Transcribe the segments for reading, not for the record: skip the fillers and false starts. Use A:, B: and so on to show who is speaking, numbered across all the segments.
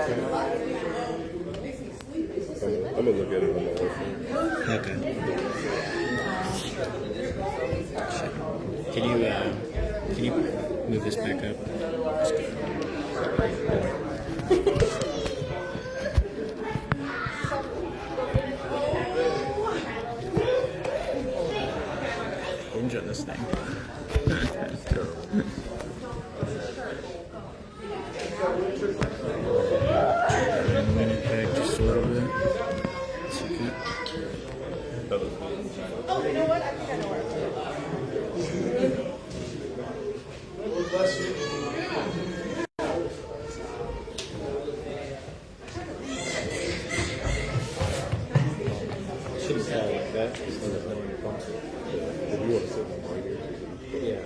A: I'm gonna look at it on my phone.
B: Okay. Can you move this back up? Orange on this thing. Back just a little bit.
C: Oh, you know what? I think I know where it's at.
A: Shouldn't sound like that. Just let us know when you're punctured. If you want to sit right here. Yeah.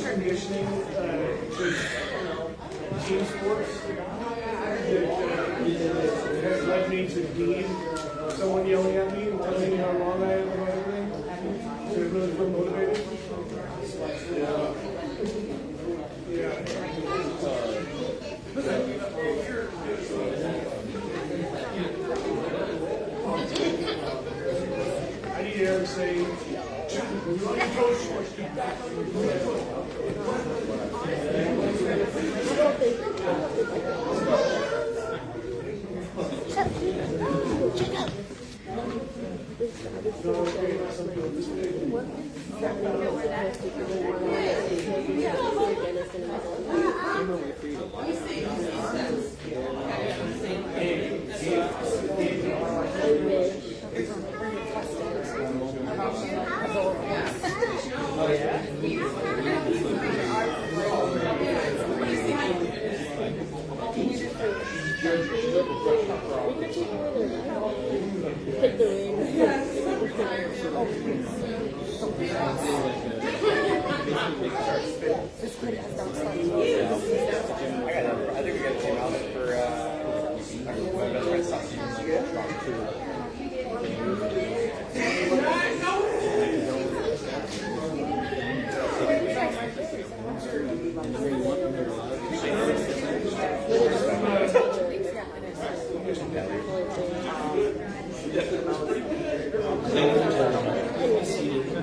D: Conditioning, team sports that has led me to dean someone yelling at me and telling me how wrong I am about everything. So it really feel motivated. I need Aaron to say,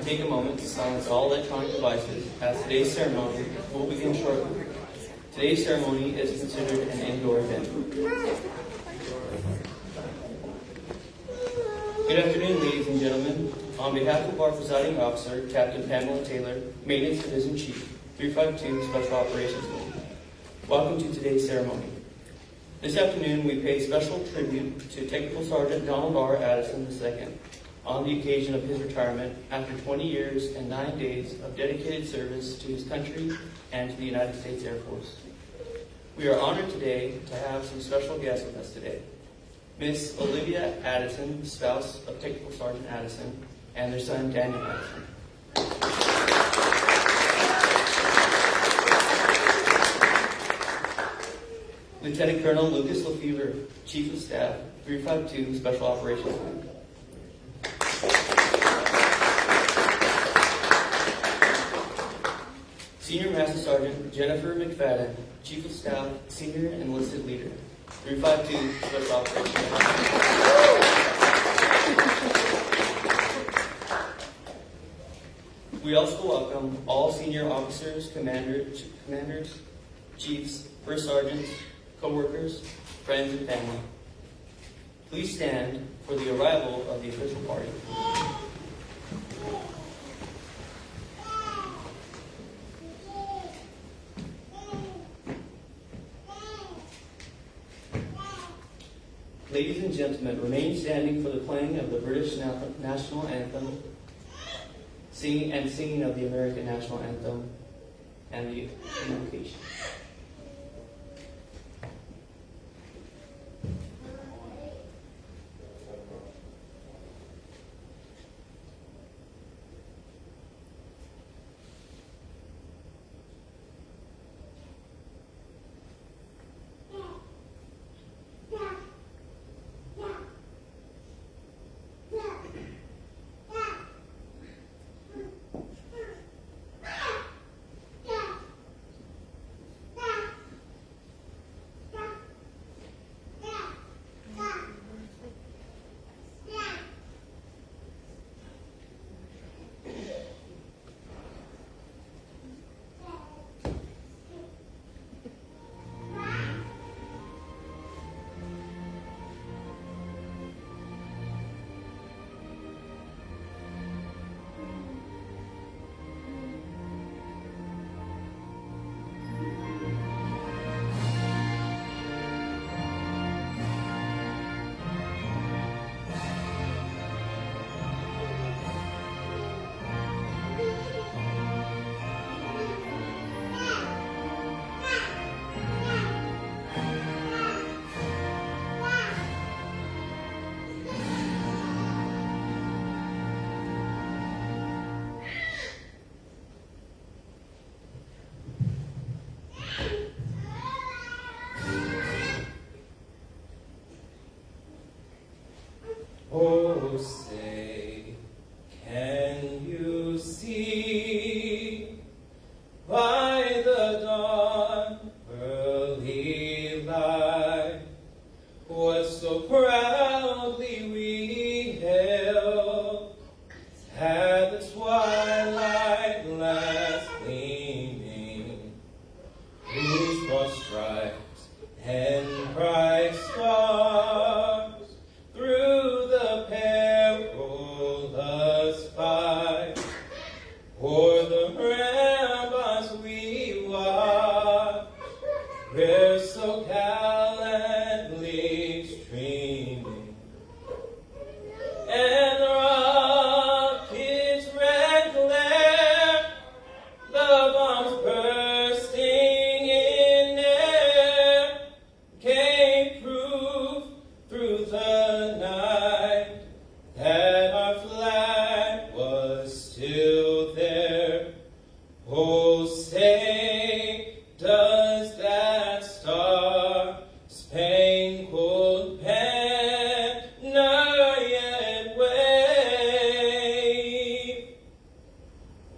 E: Take a moment to silence all electronic devices as today's ceremony will begin shortly. Today's ceremony is considered an indoor event. Good afternoon, ladies and gentlemen. On behalf of our presiding officer, Captain Pamela Taylor, Maintenance Division Chief, 352 Special Operations Wing, welcome to today's ceremony. This afternoon, we pay special tribute to Technical Sergeant Donald R. Addison II on the occasion of his retirement after 20 years and 9 days of dedicated service to his country and to the United States Air Force. We are honored today to have some special guests with us today. Miss Olivia Addison, spouse of Technical Sergeant Addison, and their son Daniel Addison. Lieutenant Colonel Lucas Lefevre, Chief of Staff, 352 Special Operations Wing. Senior Master Sergeant Jennifer McFadden, Chief of Staff, Senior Enlisted Leader, 352 Special Operations Wing. We also welcome all senior officers, commanders, chiefs, first sergeants, co-workers, friends, and family. Please stand for the arrival of the official party. Ladies and gentlemen, remain standing for the playing of the British National Anthem, singing of the American National Anthem, and the invocation.
F: Oh, say, can you see by the dawn early light what so proudly we hailed at the twilight last gleaming, whose broad stripes and bright stars through the perilous fight, o'er the ramparts we watch, where so gallantly streaming, and the rocket's red glare, the bombs bursting in air, came proof through the night that our flag was still there. Oh, say, does that star-spangled banner yet wave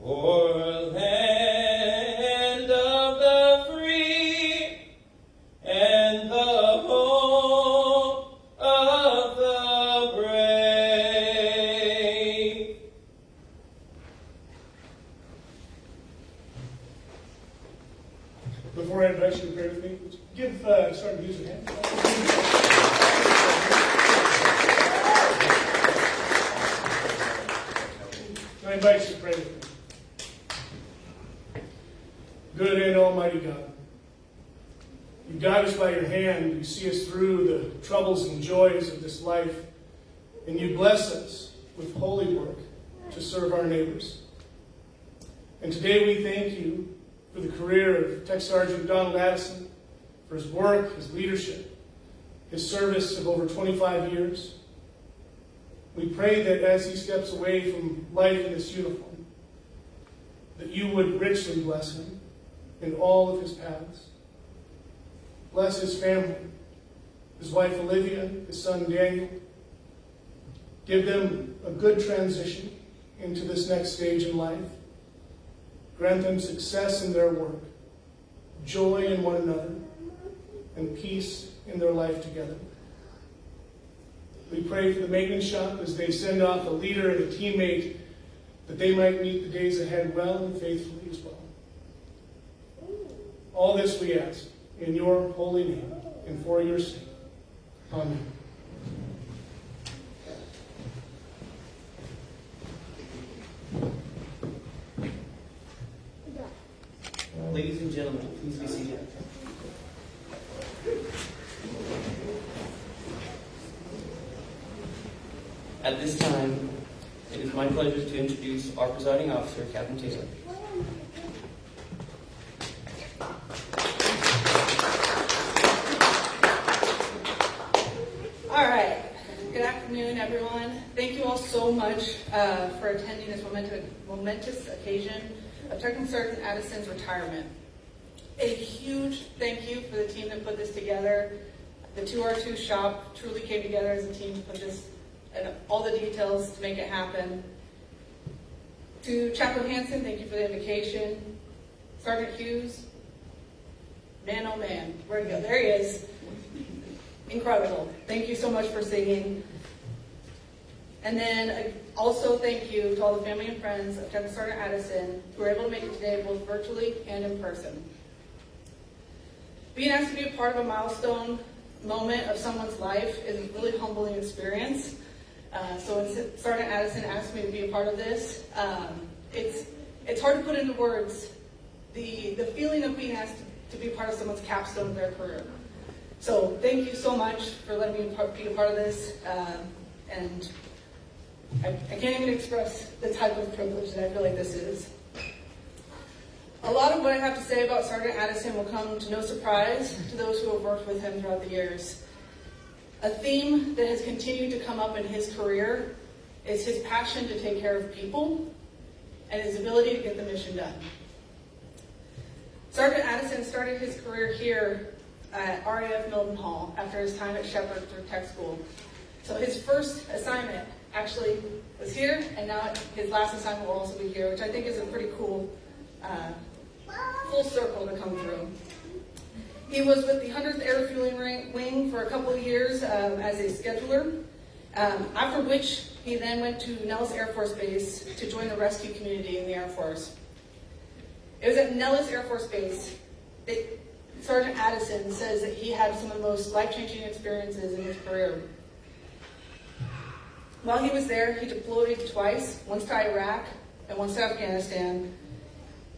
F: o'er land of the free and the home of the brave?
D: Before I invite you to pray with me, would you give Sergeant Hughes a hand? I invite you to pray with me. Good and almighty God, you guide us by your hand, you see us through the troubles and joys of this life, and you bless us with holy work to serve our neighbors. And today we thank you for the career of Tech Sergeant Donald Addison, for for his work, his leadership, his service of over 25 years. We pray that as he steps away from life in this uniform, that you would richly bless him in all of his paths. Bless his family, his wife Olivia, his son Daniel. Give them a good transition into this next stage in life. Grant them success in their work, joy in one another, and peace in their life together. We pray for the maintenance shop as they send off a leader and a teammate, that they might meet the days ahead well and faithfully as well. All this we ask in your holy name and for your sake. Amen.
E: Ladies and gentlemen, please be seated. At this time, it is my pleasure to introduce our presiding officer, Captain Taylor.
C: All right. Good afternoon, everyone. Thank you all so much for attending this momentous occasion of Technical Sergeant Addison's retirement. A huge thank you for the team that put this together. The 2R2 shop truly came together as a team to put this and all the details to make it happen. To Chaplain Hanson, thank you for the invocation. Sergeant Hughes, man oh man, where'd he go? There he is. Incredible. Thank you so much for singing. And then also thank you to all the family and friends of Technical Sergeant Addison who were able to make it today both virtually and in person. Being asked to be a part of a milestone moment of someone's life is a really humbling experience. So when Sergeant Addison asked me to be a part of this, it's hard to put into words the feeling of being asked to be part of someone's capstone of their career. So thank you so much for letting me be a part of this, and I can't even express the type of privilege that I feel like this is. A lot of what I have to say about Sergeant Addison will come to no surprise to those who have worked with him throughout the years. A theme that has continued to come up in his career is his passion to take care of people and his ability to get the mission done. Sergeant Addison started his career here at RAF Mildenhall after his time at Shepherd through tech school. So his first assignment actually was here, and now his last assignment will also be here, which I think is a pretty cool full circle to come through. He was with the 100th Air Refueling Wing for a couple of years as a scheduler, after which he then went to Nellis Air Force Base to join the rescue community in the Air Force. It was at Nellis Air Force Base that Sergeant Addison says that he had some of the most life-changing experiences in his career. While he was there, he deployed twice, once to Iraq and once to Afghanistan.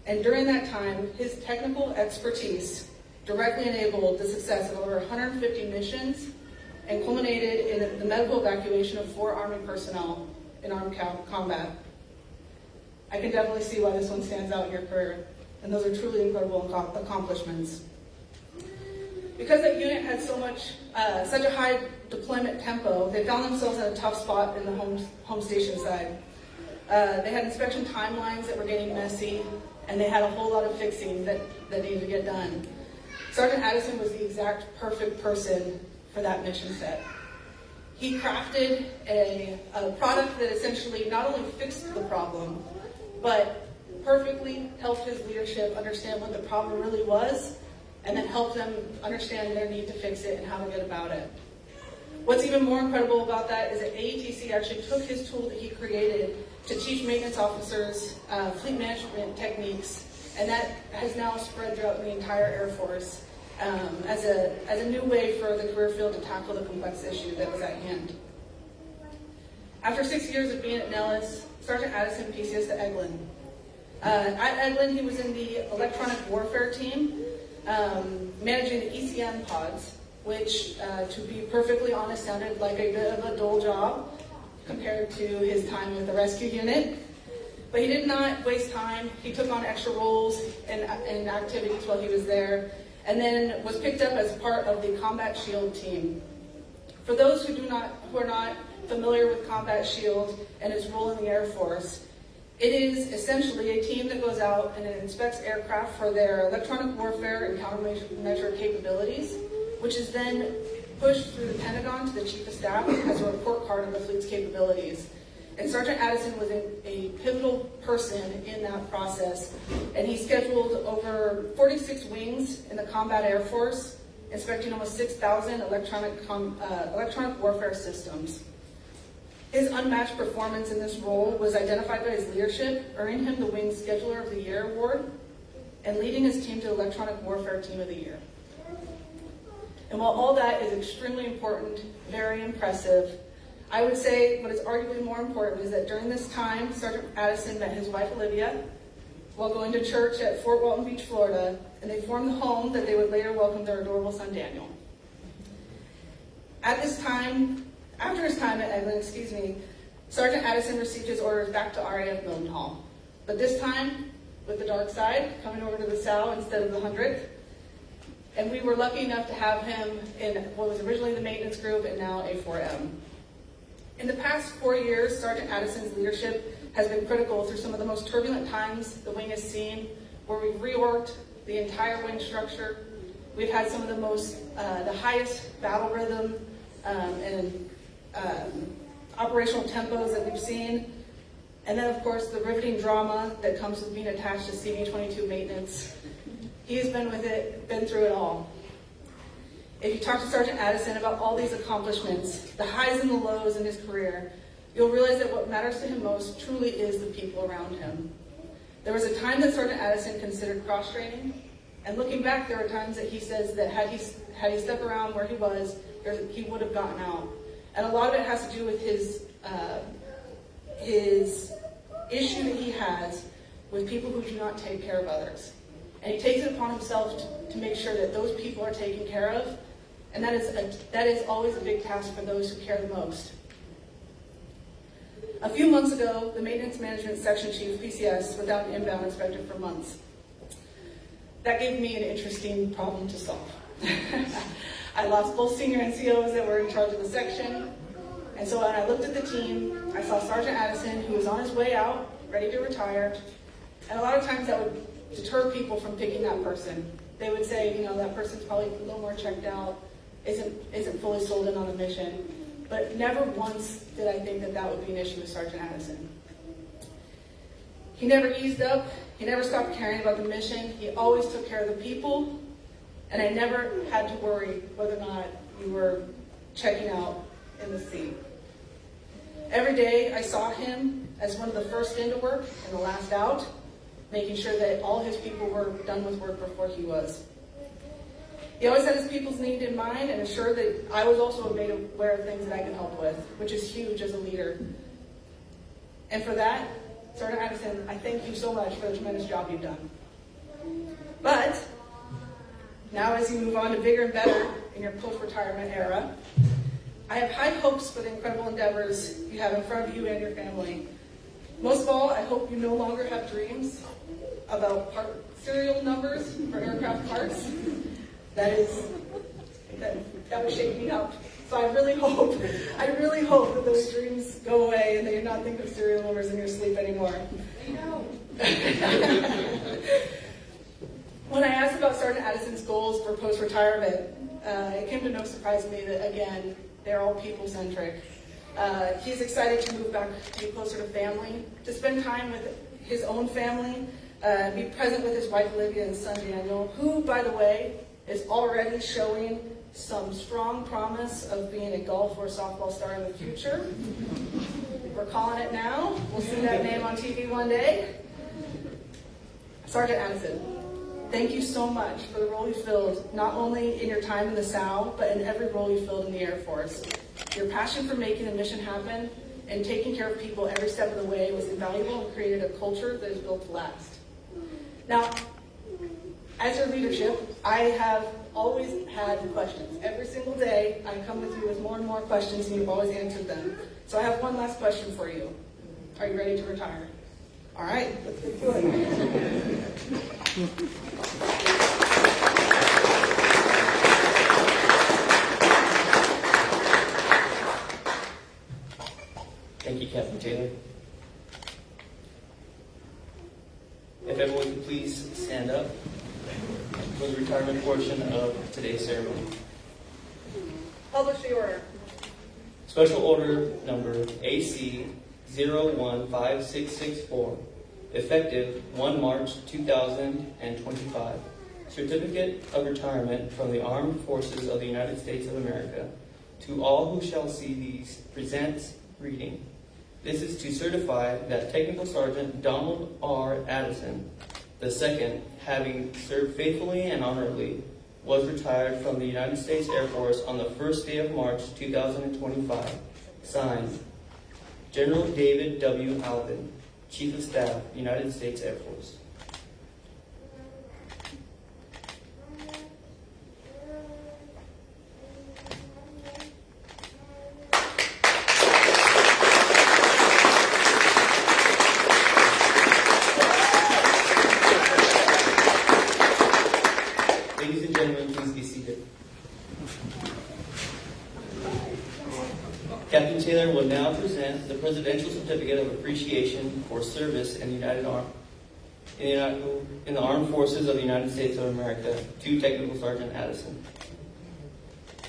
C: And during that time, his technical expertise directly enabled the success of over 150 missions and culminated in the medical evacuation of 4 Army personnel in armed combat. I can definitely see why this one stands out in your career, and those are truly incredible accomplishments. Because that unit had such a high deployment tempo, they found themselves in a tough spot in the home station side. They had inspection timelines that were getting messy, and they had a whole lot of fixing that needed to get done. Sergeant Addison was the exact perfect person for that mission set. He crafted a product that essentially not only fixed the problem, but perfectly helped his leadership understand what the problem really was, and then helped them understand their need to fix it and how to get about it. What's even more incredible about that is that AETC actually took his tool that he created to teach maintenance officers fleet management techniques, and that has now spread throughout the entire Air Force as a new way for the career field to tackle the complex issue that was at hand. After 6 years of being at Nellis, Sergeant Addison PCS to Eglin. At Eglin, he was in the electronic warfare team, managing the ECM pods, which, to be perfectly honest, sounded like a bit of a dull job compared to his time with the rescue unit. But he did not waste time. He took on extra roles and activities while he was there, and then was picked up as part of the Combat Shield team. For those who are not familiar with Combat Shield and its role in the Air Force, it is essentially a team that goes out and it inspects aircraft for their electronic warfare and countermeasure capabilities, which is then pushed through the Pentagon to the Chief of Staff as a report card of the fleet's capabilities. And Sergeant Addison was a pivotal person in that process, and he scheduled over 46 wings in the Combat Air Force, inspecting almost 6,000 electronic warfare systems. His unmatched performance in this role was identified by his leadership, earning him the Wing Scheduler of the Year award, and leading his team to Electronic Warfare Team of the Year. And while all that is extremely important, very impressive, I would say what is arguably more important is that during this time, Sergeant Addison met his wife Olivia while going to church at Fort Walton Beach, Florida, and they formed the home that they would later welcome their adorable son Daniel. After his time at Eglin, Sergeant Addison received his orders back to RAF Mildenhall, but this time with the dark side, coming over to the SAL instead of the 100th. And we were lucky enough to have him in what was originally the maintenance group and now A4M. In the past 4 years, Sergeant Addison's leadership has been critical through some of the most turbulent times the wing has seen, where we've reworked the entire wing structure. We've had some of the highest battle rhythm and operational tempos that we've seen. And then, of course, the riveting drama that comes with being attached to CV-22 maintenance. He has been through it all. If you talk to Sergeant Addison about all these accomplishments, the highs and the lows in his career, you'll realize that what matters to him most truly is the people around him. There was a time that Sergeant Addison considered cross-training, and looking back, there were times that he says that had he stuck around where he was, he would have gotten out. And a lot of it has to do with his issue that he has with people who do not take care of others. And he takes it upon himself to make sure that those people are taken care of, and that is always a big task for those who care the most. A few months ago, the Maintenance Management Section Chief, PCS, without an inbound inspector for months. That gave me an interesting problem to solve. I lost both senior NCOs that were in charge of the section, and so when I looked at the team, I saw Sergeant Addison, who was on his way out, ready to retire, and a lot of times that would deter people from picking that person. They would say, that person's probably a little more checked out, isn't fully sold in on the mission. But never once did I think that would be an issue with Sergeant Addison. He never eased up. He never stopped caring about the mission. He always took care of the people. And I never had to worry whether or not we were checking out in the seat. Every day I saw him as one of the first into work and the last out, making sure that all his people were done with work before he was. He always had his people's need in mind and assured that I was also made aware of things that I could help with, which is huge as a leader. And for that, Sergeant Addison, I thank you so much for the tremendous job you've done. But now as you move on to bigger and better in your post-retirement era, I have high hopes for the incredible endeavors you have in front of you and your family. Most of all, I hope you no longer have dreams about serial numbers for aircraft parts. That would shake me up. So I really hope that those dreams go away and that you're not thinking of serial numbers in your sleep anymore. I know. When I asked about Sergeant Addison's goals for post-retirement, it came to no surprise to me that, again, they're all people-centric. He's excited to move back to be closer to family, to spend time with his own family, be present with his wife Olivia and son Daniel, who, by the way, is already showing some strong promise of being a golf or softball star in the future. We're calling it now. We'll see that name on TV one day. Sergeant Addison, thank you so much for the role you filled, not only in your time in the SAL, but in every role you filled in the Air Force. Your passion for making the mission happen and taking care of people every step of the way was invaluable and created a culture that is built to last. Now, as your leadership, I have always had questions. Every single day, I come with you with more and more questions, and you've always answered them. So I have one last question for you. Are you ready to retire? All right, let's get to it.
E: Taylor. If everyone could please stand up for the retirement portion of today's ceremony.
C: Publish the order.
E: Special Order Number AC 015664, effective 1 March 2025. Certificate of Retirement from the Armed Forces of the United States of America. To all who shall see these, presents reading. This is to certify that Technical Sergeant Donald R. Addison, II, having served faithfully and honorably, was retired from the United States Air Force on the first day of March 2025. Signed, General David W. Alvin, Chief of Staff, United States Air Force. Ladies and gentlemen, please be seated. Captain Taylor will now present the Presidential Certificate of Appreciation for Service in the Armed Forces of the United States of America to Technical Sergeant Addison.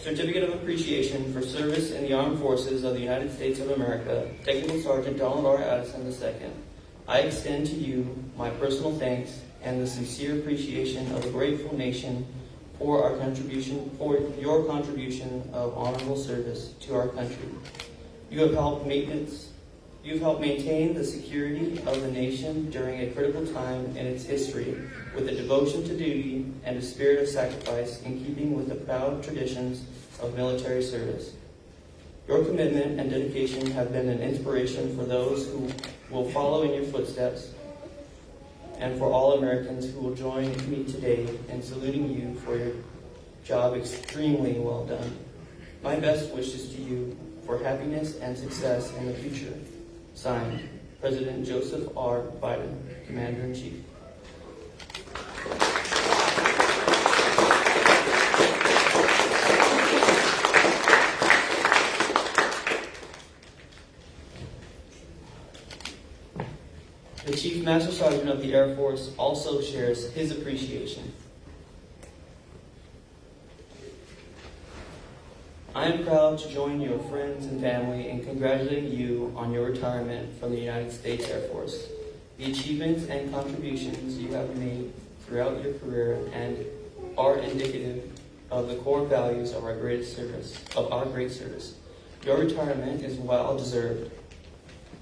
E: Certificate of Appreciation for Service in the Armed Forces of the United States of America, Technical Sergeant Donald R. Addison II. I extend to you my personal thanks and the sincere appreciation of a grateful nation for your contribution of honorable service to our country. You have helped maintain the security of the nation during a critical time in its history with a devotion to duty and a spirit of sacrifice in keeping with the proud traditions of military service. Your commitment and dedication have been an inspiration for those who will follow in your footsteps and for all Americans who will join me today in saluting you for your job extremely well done. My best wishes to you for happiness and success in the future. Signed, President Joseph R. Biden, Commander-in-Chief. The Chief Master Sergeant of the Air Force also shares his appreciation. I am proud to join your friends and family in congratulating you on your retirement from the United States Air Force. The achievements and contributions you have made throughout your career and are indicative of the core values of our great service. Your retirement is well deserved,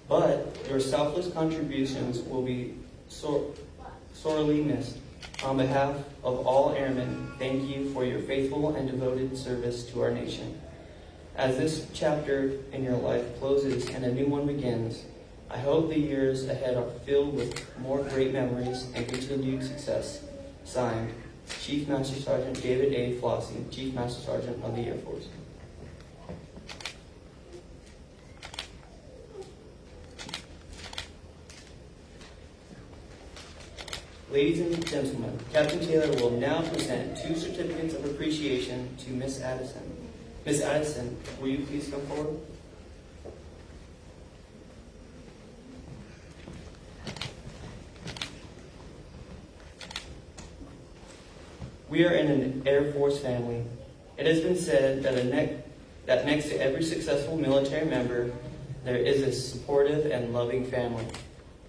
E: but your selfless contributions will be sorely missed. On behalf of all airmen, thank you for your faithful and devoted service to our nation. As this chapter in your life closes and a new one begins, I hope the years ahead are filled with more great memories and continued success. Signed, Chief Master Sergeant David A. Flossie, Chief Master Sergeant of the Air Force. Ladies and gentlemen, Captain Taylor will now present 2 certificates of appreciation to Miss Addison. Miss Addison, will you please come forward? We are in an Air Force family. It has been said that next to every successful military member, there is a supportive and loving family.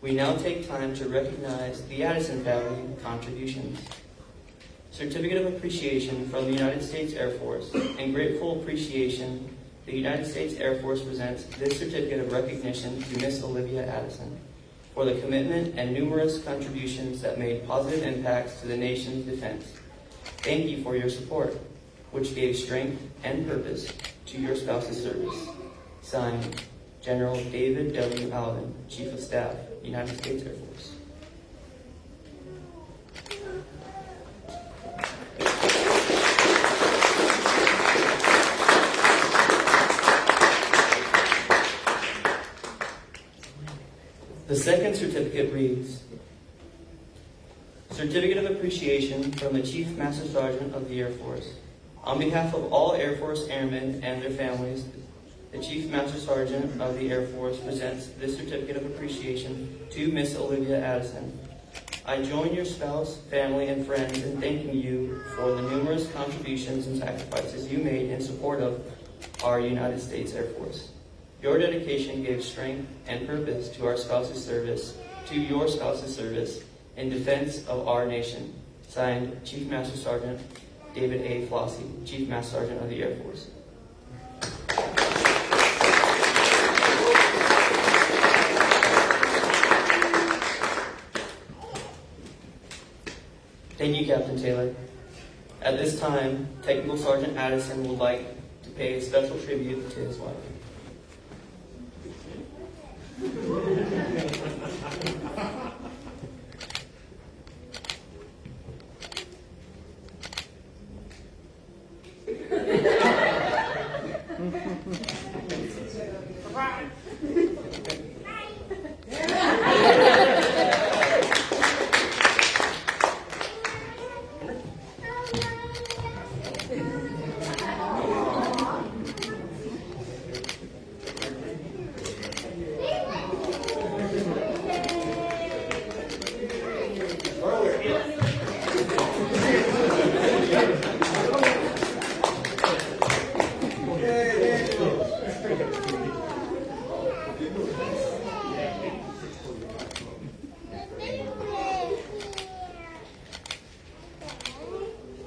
E: We now take time to recognize the Addison family contributions. Certificate of Appreciation from the United States Air Force. In grateful appreciation, the United States Air Force presents this certificate of recognition to Miss Olivia Addison for the commitment and numerous contributions that made positive impacts to the nation's defense. Thank you for your support, which gave strength and purpose to your spouse's service. Signed, General David W. Alvin, Chief of Staff, United States Air Force. The second certificate reads, Certificate of Appreciation from the Chief Master Sergeant of the Air Force. On behalf of all Air Force airmen and their families, the Chief Master Sergeant of the Air Force presents this certificate of appreciation to Miss Olivia Addison. I join your spouse, family, and friends in thanking you for the numerous contributions and sacrifices you made in support of our United States Air Force. Your dedication gave strength and purpose to your spouse's service in defense of our nation. Signed, Chief Master Sergeant David A. Flossie, Chief Master Sergeant of the Air Force. Thank you, Captain Taylor. At this time, Technical Sergeant Addison would like to pay a special tribute to his wife.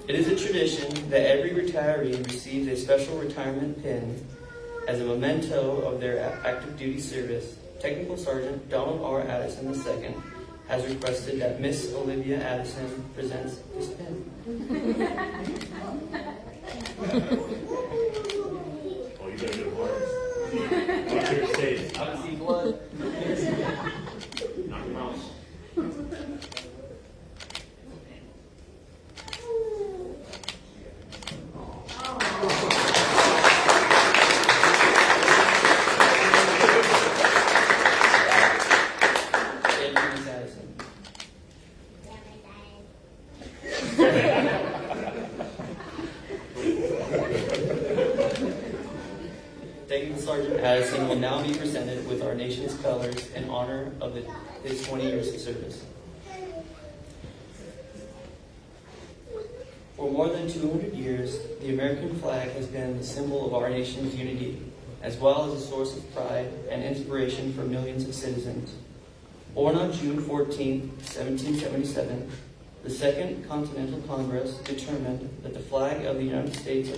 E: It is a tradition that every retiree receives a special retirement pin as a memento of their active duty service. Technical Sergeant Donald R. Addison II has requested that Miss Olivia Addison presents this pin.
A: Oh, you better do it. Watch your stage.
E: I don't see blood.
A: Knock him out.
E: Thank you, Miss Addison. Technical Sergeant Addison will now be presented with our nation's colors in honor of his 20 years of service. For more than 200 years, the American flag has been the symbol of our nation's unity, as well as a source of pride and inspiration for millions of citizens. Born on June 14, 1777, the Second Continental Congress determined that the flag of the United States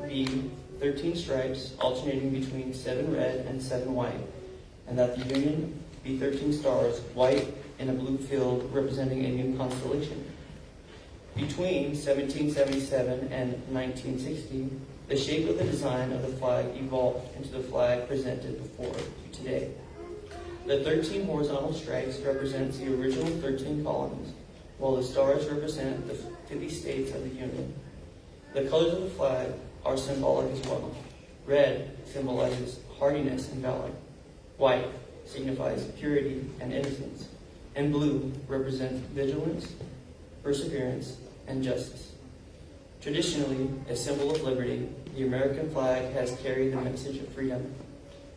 E: be 13 stripes alternating between 7 red and 7 white, and that the Union be 13 stars, white in a blue field representing a new constellation. Between 1777 and 1960, the shape of the design of the flag evolved into the flag presented before you today. The 13 horizontal stripes represent the original 13 colonies, while the stars represent the 50 states of the Union. The colors of the flag are symbolic as well. Red symbolizes hardiness and valor. White signifies purity and innocence. And blue represents vigilance, perseverance, and justice. Traditionally, a symbol of liberty, the American flag has carried the message of freedom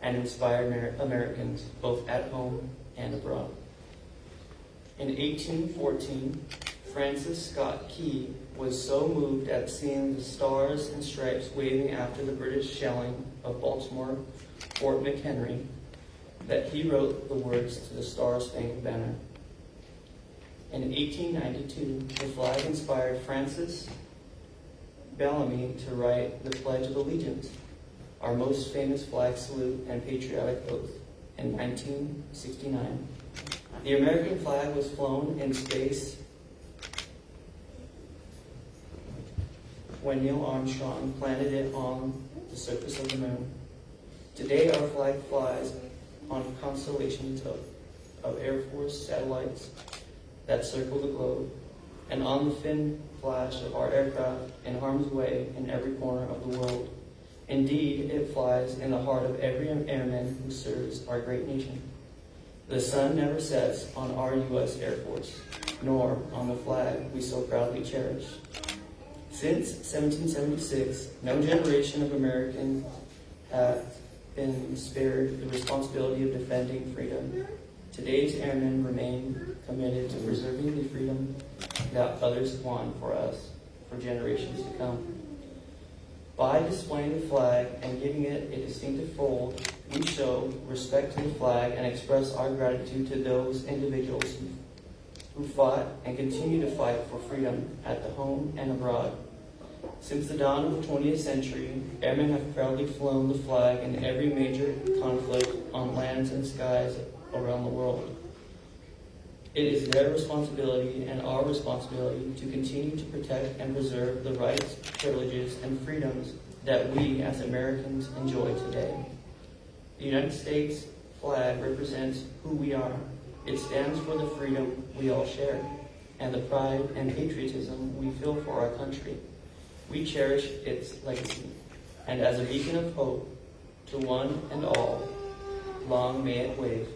E: and inspired Americans both at home and abroad. In 1814, Francis Scott Key was so moved at seeing the stars and stripes waving after the British shelling of Baltimore Fort McHenry that he wrote the words to the Star-Spangled Banner. In 1892, the flag inspired Francis Bellamy to write the Pledge of Allegiance, our most famous flag salute and patriotic oath, in 1969. The American flag was flown in space when Neil Armstrong planted it on the surface of the moon. Today, our flag flies on constellations of Air Force satellites that circle the globe, and on the fin flash of our aircraft in harm's way in every corner of the world. Indeed, it flies in the heart of every airman who serves our great nation. The sun never sets on our U.S. Air Force, nor on the flag we so proudly cherish. Since 1776, no generation of Americans have been spared the responsibility of defending freedom. Today's airmen remain committed to preserving the freedom that others won for us for generations to come. By displaying the flag and giving it a distinctive fold, we show respect to the flag and express our gratitude to those individuals who fought and continue to fight for freedom at the home and abroad. Since the dawn of the 20th century, airmen have proudly flown the flag in every major conflict on lands and skies around the world. It is their responsibility and our responsibility to continue to protect and preserve the rights, privileges, and freedoms that we as Americans enjoy today. The United States flag represents who we are. It stands for the freedom we all share and the pride and patriotism we feel for our country. We cherish its legacy, and as a beacon of hope to one and all, long may it wave.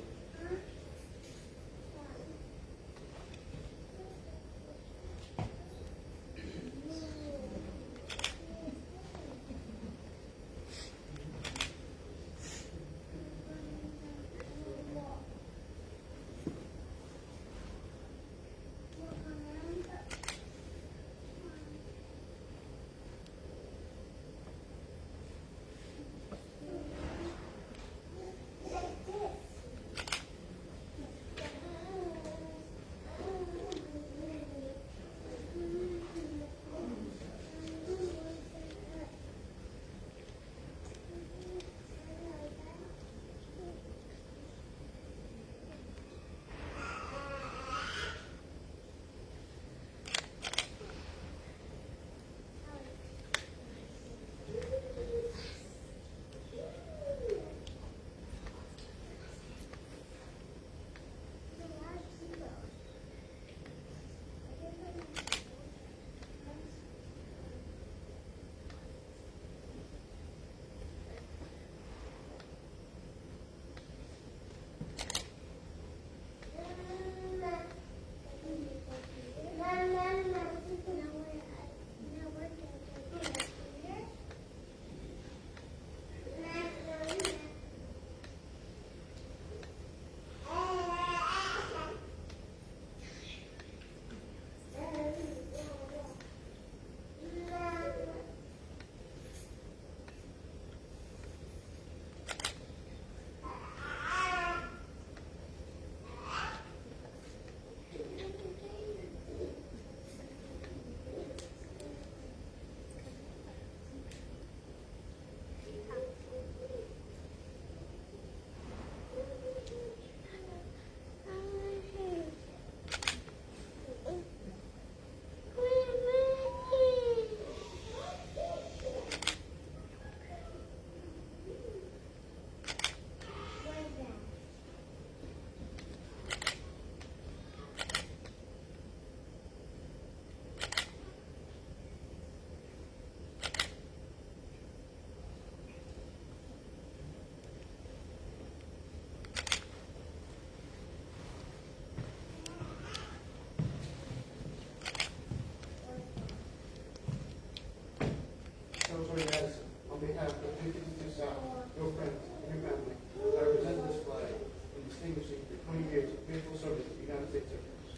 G: On behalf of 52 South, your friends, and your family, I present this flag in distinguishing your 20 years of faithful service to the United States Air Force.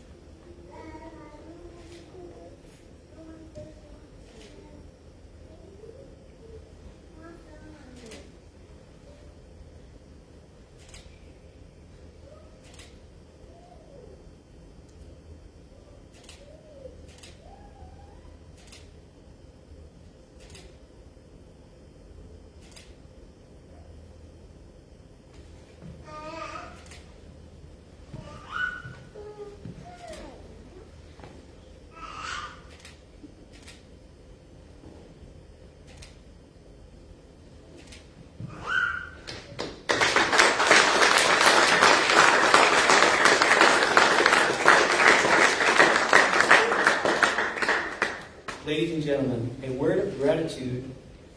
E: Ladies and gentlemen, a word of gratitude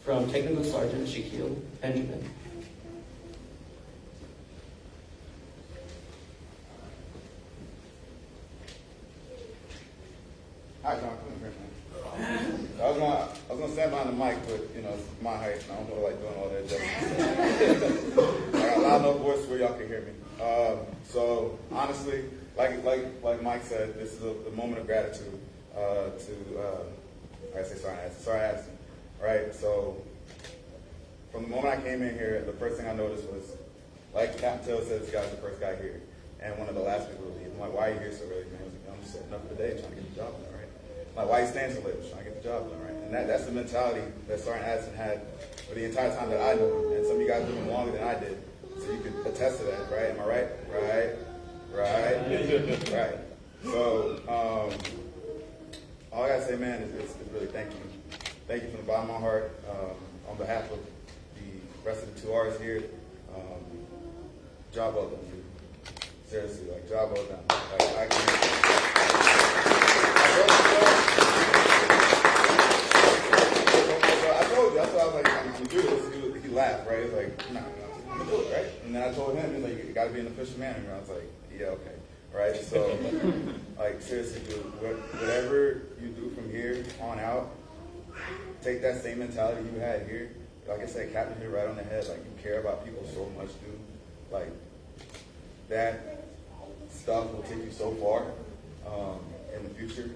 E: from Technical Sergeant Shaquille Benjamin.
H: Hi, John. Come in here, man. I was gonna stand behind the mic, but it's my height, and I don't feel like doing all that justice. I got a loud enough voice where y'all can hear me. So honestly, like Mike said, this is a moment of gratitude I say Sorry Addison, right? So from the moment I came in here, the first thing I noticed was, like Captain Taylor said, this guy's the first guy here, and one of the last people to leave. I'm like, why are you here so early, man? He was like, I'm just setting up for the day, trying to get the job done, right? I'm like, why are you staying so late? Trying to get the job done, right? And that's the mentality that Sergeant Addison had for the entire time that I knew him, and some of you guys knew him longer than I did, so you can attest to that, right? Am I right? Right. So, all I gotta say, man, is really thank you. Thank you from the bottom of my heart. On behalf of the rest of the 2 R's here, job well done, dude. Seriously, like, job well done. Like, I told you, that's why I was like, I'm gonna do this. He laughed, right? He was like, no, I'm gonna do it, right? And then I told him, he's like, you gotta be an official manager. I was like, yeah, okay. Right? So, like, seriously, dude, whatever you do from here on out, take that same mentality you had here. Like I said, Captain hit it right on the head. Like, you care about people so much, dude. Like, that stuff will take you so far in the future.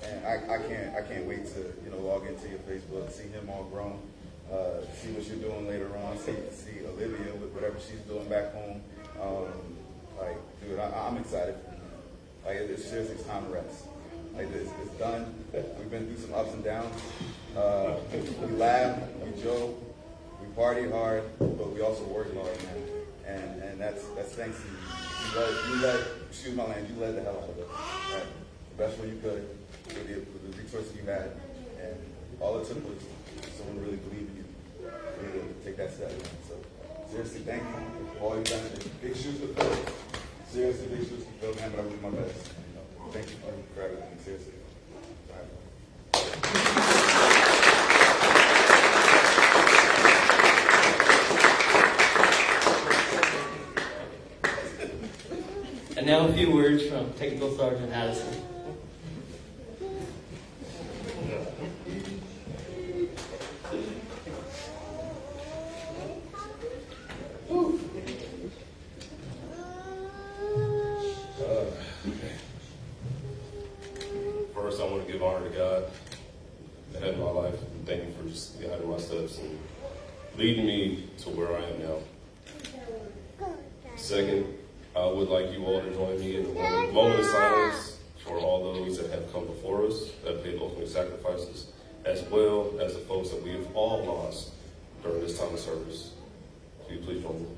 H: And I can't wait to log into your Facebook, see him all grown, see what you're doing later on, see Olivia with whatever she's doing back home. Like, dude, I'm excited for you. Like, it's seriously, it's time to rest. Like, it's done. We've been through some ups and downs. We laugh, we joke, we party hard, but we also work hard, man. And that's thanks to you. You led, excuse my language, you led the hell out of it. Right? The best way you could with the resources you had. And all it took was someone really believe in you. Really to take that step. So seriously, thank you for all you've done. Big shoes to fill. Seriously, big shoes to fill, man, but I will do my best. Thank you for everything. Seriously. All right.
E: And now a few words from Technical Sergeant Addison.
I: First, I want to give honor to God, the head of my life, and thank you for just guiding my steps and leading me to where I am now. Second, I would like you all to join me in a moment of silence for all those that have come before us, that paid ultimate sacrifices, as well as the folks that we have all lost during this time of service. Will you please join me?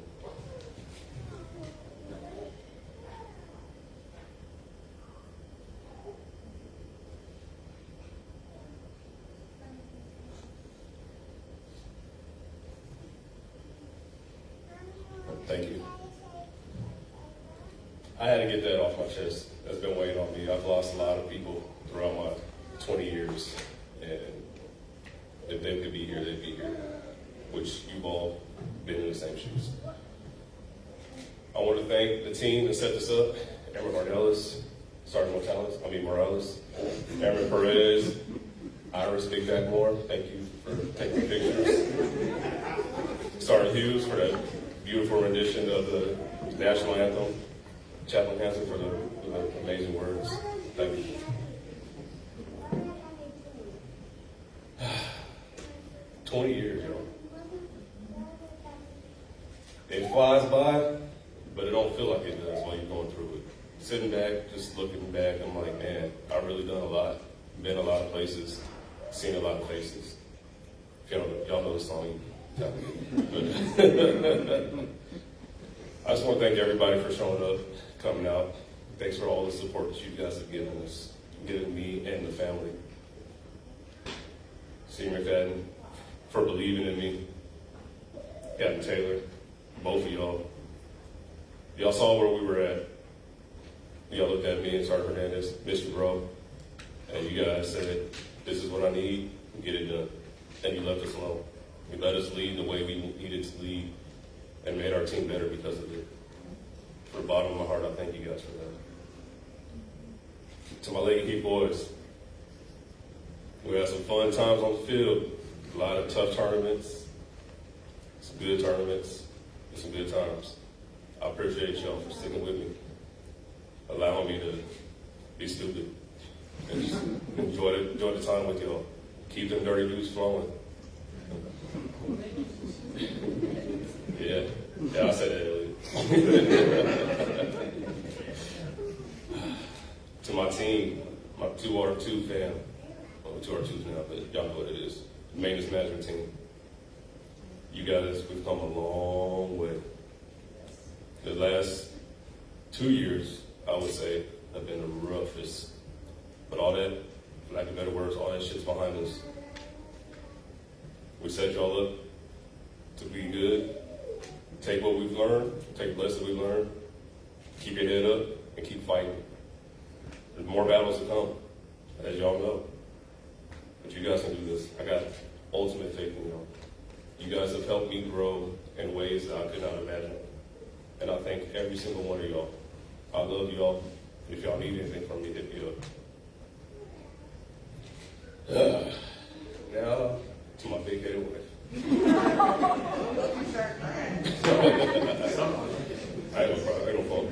I: Thank you. I had to get that off my chest. That's been weighing on me. I've lost a lot of people throughout my 20 years, and if they could be here, they'd be here, which you've all been in the same shoes. I want to thank the team that set this up, Aaron Marnellis, Sergeant Morales, Aaron Perez, Iris Big Back Moore, thank you for taking pictures. Sergeant Hughes for that beautiful rendition of the national anthem. Chaplain Hansen for the amazing words. Thank you. 20 years, y'all. It flies by, but it don't feel like it does while you're going through it. Sitting back, just looking back, I'm like, man, I've really done a lot. Been a lot of places, seen a lot of faces. If y'all know the song, tell me. I just want to thank everybody for showing up, coming out. Thanks for all the support that you guys have given us, given me and the family. Senior McFadden, for believing in me. Captain Taylor, both of y'all. Y'all saw where we were at. Y'all looked at me and Sergeant Hernandez, Mr. Bro, and you guys said, this is what I need, get it done. And you left us alone. You let us lead the way we needed to lead and made our team better because of it. From the bottom of my heart, I thank you guys for that. To my Lady Heat boys, we had some fun times on the field, A lot of tough tournaments, some good tournaments, and some good times. I appreciate y'all for sticking with me, allowing me to be stupid, and just enjoy the time with y'all. Keep them dirty dudes flowing. Yeah, I said that earlier. To my team, my 2R2 fam, well, 2R2s now, but y'all know what it is. Maintenance management team. You guys, we've come a long way. The last 2 years, I would say, have been the roughest. But all that, for lack of better words, all that shit's behind us. We set y'all up to be good. Take what we've learned, take the lessons we've learned, keep your head up, and keep fighting. There's more battles to come, as y'all know. But you guys can do this. I got ultimate faith in y'all. You guys have helped me grow in ways that I could not imagine. And I thank every single one of y'all. I love y'all. If y'all need anything from me, hit me up. Now, to my big-headed wife. I ain't gonna fall.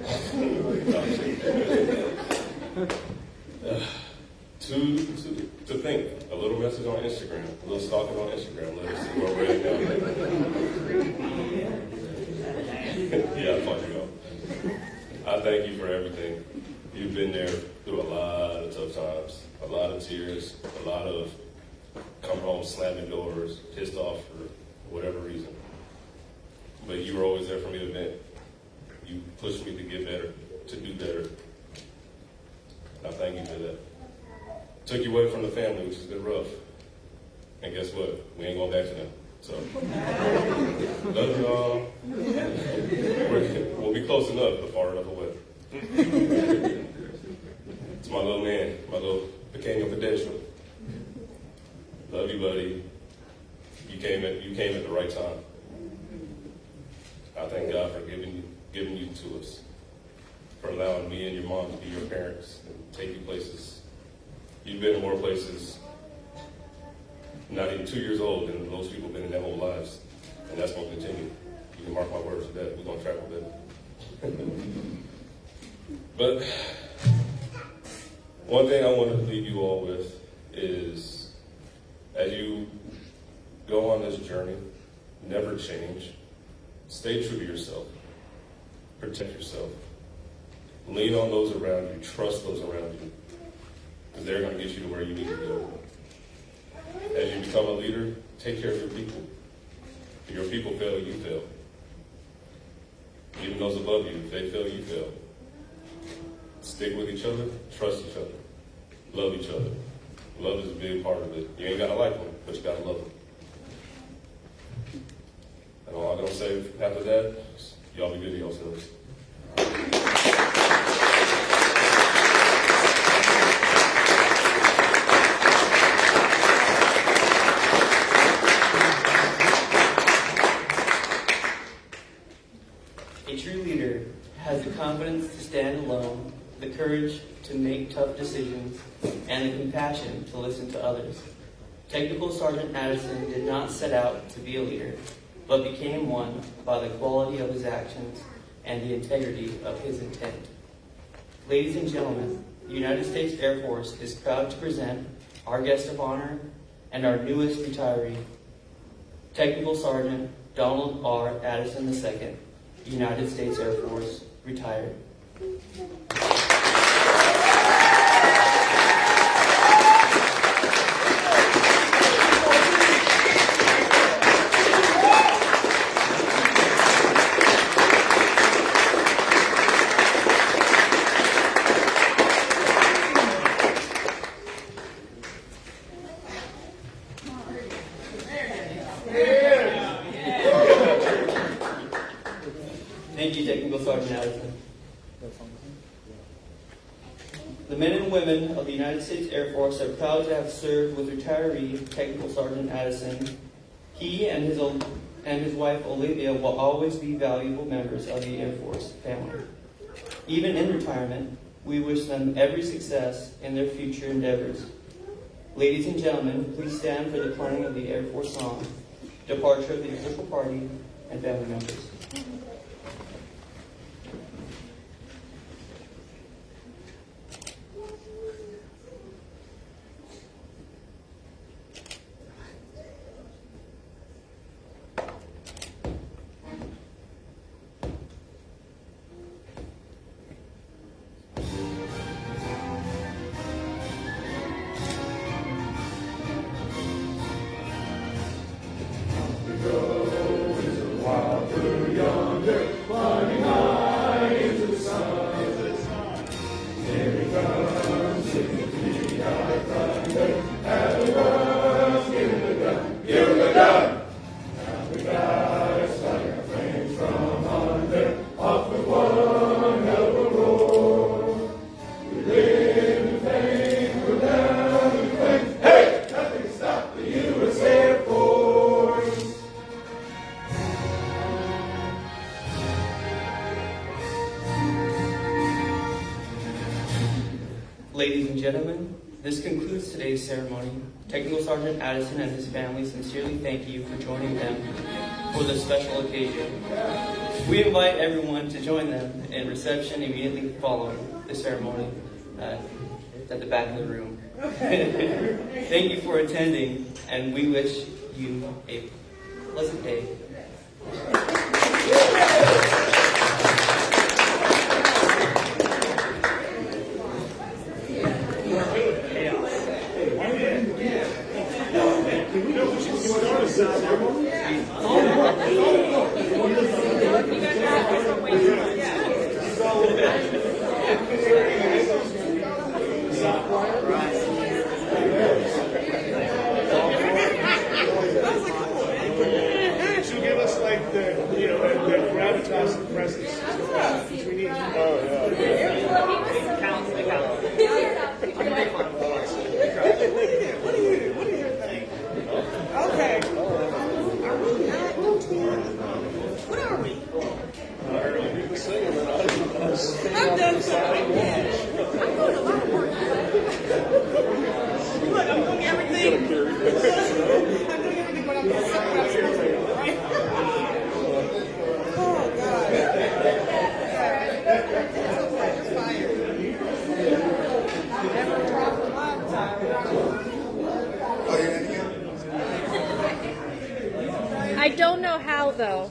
I: To think, a little message on Instagram, a little stalking on Instagram, let us see where we're at now. Yeah, I fuck you up. I thank you for everything. You've been there through a lot of tough times, a lot of tears, a lot of coming home slamming doors, pissed off for whatever reason. But you were always there for me to vent. You pushed me to get better, to do better. I thank you for that. Took you away from the family, which has been rough. And guess what? We ain't going back to them. So, love y'all. We'll be close enough, but far enough away. It's my little man, my little pequeño Fidencio. Love you, buddy. You came at the right time. I thank God for giving you to us, for allowing me and your mom to be your parents and take you places. You've been in more places, not even 2 years old, than most people have been in their whole lives. And that's going to continue. You can mark my words with that. We're going to travel better. But one thing I want to leave you all with is, as you go on this journey, never change. Stay true to yourself. Protect yourself. Lean on those around you. Trust those around you. Because they're going to get you to where you need to go. As you become a leader, take care of your people. If your people fail, you fail. Even those above you, if they fail, you fail. Stick with each other. Trust each other. Love each other. Love is a big part of it. You ain't got to like them, but you got to love them. And all I'm going to say after that, y'all be good to yourselves.
E: A true leader has the confidence to stand alone, the courage to make tough decisions, and the compassion to listen to others. Technical Sergeant Addison did not set out to be a leader, but became one by the quality of his actions and the integrity of his intent. Ladies and gentlemen, the United States Air Force is proud to present our guest of honor and our newest retiree, Technical Sergeant Donald R. Addison II, United States Air Force, retired. Thank you, Technical Sergeant Addison. The men and women of the United States Air Force are proud to have served with retiree Technical Sergeant Addison. He and his wife Olivia will always be valuable members of the Air Force family. Even in retirement, we wish them every success in their future endeavors. Ladies and gentlemen, please stand for the playing of the Air Force song, departure of the official party, and family members. Ladies and gentlemen, this concludes today's ceremony. Technical Sergeant Addison and his family sincerely thank you for joining them for this special occasion. We invite everyone to join them in reception immediately following the ceremony at the back of the room. Thank you for attending, and we wish you a pleasant day.
D: She'll give us like the gravitas of presence, which we need.
J: Okay. Are we not? What are we? I've done something. I'm doing a lot of work. Look, I'm doing everything. I'm doing everything, but I'm doing something I'm supposed to do, right? Oh, God. You're fired. Never dropped a lifetime.
H: Oh, you're in here?
K: I don't know how though.